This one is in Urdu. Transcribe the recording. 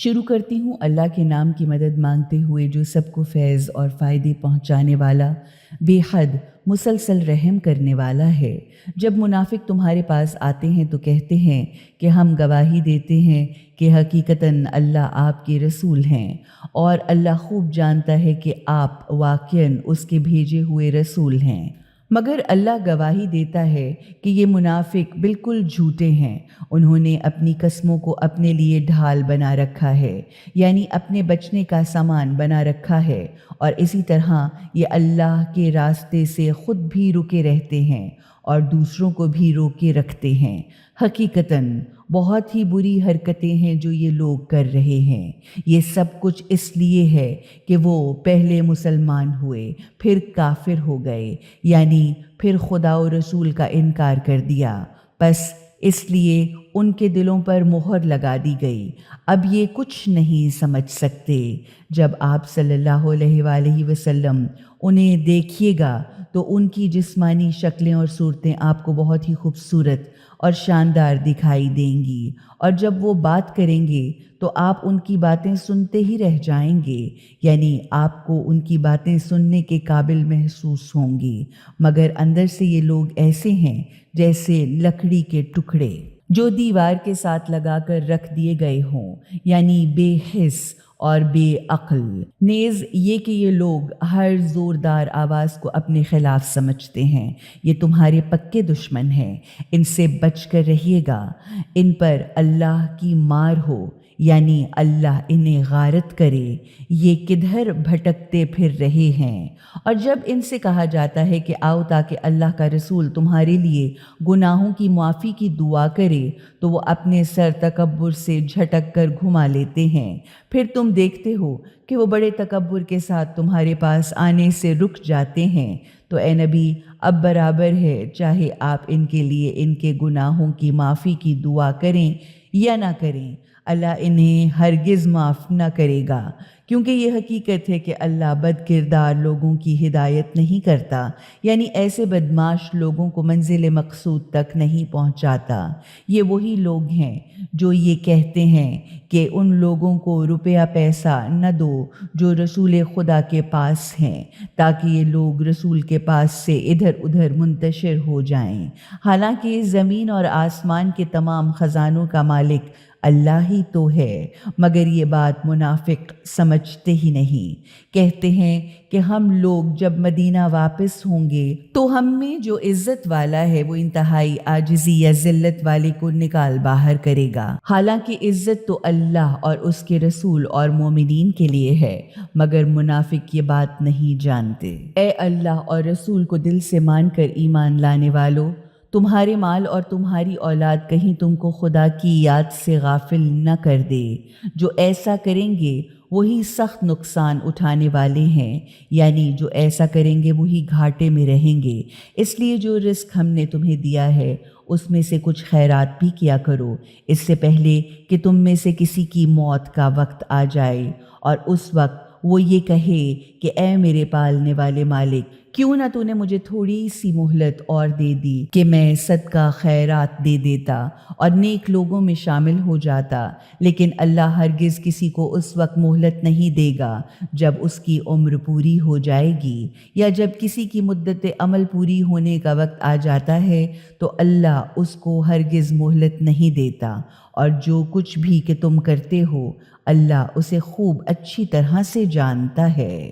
شروع کرتی ہوں اللہ کے نام کی مدد مانگتے ہوئے جو سب کو فیض اور فائدے پہنچانے والا، بے حد مسلسل رحم کرنے والا ہے۔ جب منافق تمہارے پاس آتے ہیں تو کہتے ہیں کہ ہم گواہی دیتے ہیں کہ حقیقتاً اللہ آپ کے رسول ہیں، اور اللہ خوب جانتا ہے کہ آپ واقعاً اس کے بھیجے ہوئے رسول ہیں۔ مگر اللہ گواہی دیتا ہے کہ یہ منافق بالکل جھوٹے ہیں۔ انہوں نے اپنی قسموں کو اپنے لیے ڈھال بنا رکھا ہے، یعنی اپنے بچنے کا سامان بنا رکھا ہے، اور اسی طرح یہ اللہ کے راستے سے خود بھی رکے رہتے ہیں اور دوسروں کو بھی روکے رکھتے ہیں۔ حقیقتاً بہت ہی بری حرکتیں ہیں جو یہ لوگ کر رہے ہیں۔ یہ سب کچھ اس لیے ہے کہ وہ پہلے مسلمان ہوئے، پھر کافر ہو گئے، یعنی پھر خدا و رسول کا انکار کر دیا، بس اس لیے ان کے دلوں پر مہر لگا دی گئی۔ اب یہ کچھ نہیں سمجھ سکتے۔ جب آپ صلی اللہ علیہ وآلہ وسلم انہیں دیکھیے گا تو ان کی جسمانی شکلیں اور صورتیں آپ کو بہت ہی خوبصورت اور شاندار دکھائی دیں گی، اور جب وہ بات کریں گے تو آپ ان کی باتیں سنتے ہی رہ جائیں گے، یعنی آپ کو ان کی باتیں سننے کے قابل محسوس ہوں گی، مگر اندر سے یہ لوگ ایسے ہیں جیسے لکڑی کے ٹکڑے جو دیوار کے ساتھ لگا کر رکھ دیے گئے ہوں، یعنی بے حس اور بے عقل۔ نیز یہ کہ یہ لوگ ہر زوردار آواز کو اپنے خلاف سمجھتے ہیں، یہ تمہارے پکے دشمن ہیں، ان سے بچ کر رہیے گا۔ ان پر اللہ کی مار ہو، یعنی اللہ انہیں غارت کرے، یہ کدھر بھٹکتے پھر رہے ہیں۔ اور جب ان سے کہا جاتا ہے کہ آؤ تاکہ اللہ کا رسول تمہارے لیے گناہوں کی معافی کی دعا کرے، تو وہ اپنے سر تکبر سے جھٹک کر گھما لیتے ہیں۔ پھر تم دیکھتے ہو کہ وہ بڑے تکبر کے ساتھ تمہارے پاس آنے سے رک جاتے ہیں۔ تو اے نبی، اب برابر ہے چاہے آپ ان کے لیے ان کے گناہوں کی معافی کی دعا کریں یا نہ کریں، اللہ انہیں ہرگز معاف نہ کرے گا، کیونکہ یہ حقیقت ہے کہ اللہ بد کردار لوگوں کی ہدایت نہیں کرتا، یعنی ایسے بدمعاش لوگوں کو منزل مقصود تک نہیں پہنچاتا۔ یہ وہی لوگ ہیں جو یہ کہتے ہیں کہ ان لوگوں کو روپیہ پیسہ نہ دو جو رسول خدا کے پاس ہیں، تاکہ یہ لوگ رسول کے پاس سے ادھر ادھر منتشر ہو جائیں، حالانکہ زمین اور آسمان کے تمام خزانوں کا مالک اللہ ہی تو ہے، مگر یہ بات منافق سمجھتے ہی نہیں۔ کہتے ہیں کہ ہم لوگ جب مدینہ واپس ہوں گے تو ہم میں جو عزت والا ہے وہ انتہائی عاجزی یا ذلت والے کو نکال باہر کرے گا، حالانکہ عزت تو اللہ اور اس کے رسول اور مومنین کے لیے ہے، مگر منافق یہ بات نہیں جانتے۔ اے اللہ اور رسول کو دل سے مان کر ایمان لانے والو، تمہارے مال اور تمہاری اولاد کہیں تم کو خدا کی یاد سے غافل نہ کر دے۔ جو ایسا کریں گے وہی سخت نقصان اٹھانے والے ہیں، یعنی جو ایسا کریں گے وہی گھاٹے میں رہیں گے۔ اس لیے جو رزق ہم نے تمہیں دیا ہے اس میں سے کچھ خیرات بھی کیا کرو، اس سے پہلے کہ تم میں سے کسی کی موت کا وقت آ جائے، اور اس وقت وہ یہ کہے کہ اے میرے پالنے والے مالک، کیوں نہ تو نے مجھے تھوڑی سی مہلت اور دے دی کہ میں صدقہ خیرات دے دیتا اور نیک لوگوں میں شامل ہو جاتا، لیکن اللہ ہرگز کسی کو اس وقت مہلت نہیں دے گا جب اس کی عمر پوری ہو جائے گی، یا جب کسی کی مدت عمل پوری ہونے کا وقت آ جاتا ہے تو اللہ اس کو ہرگز مہلت نہیں دیتا، اور جو کچھ بھی کہ تم کرتے ہو اللہ اسے خوب اچھی طرح سے جانتا ہے۔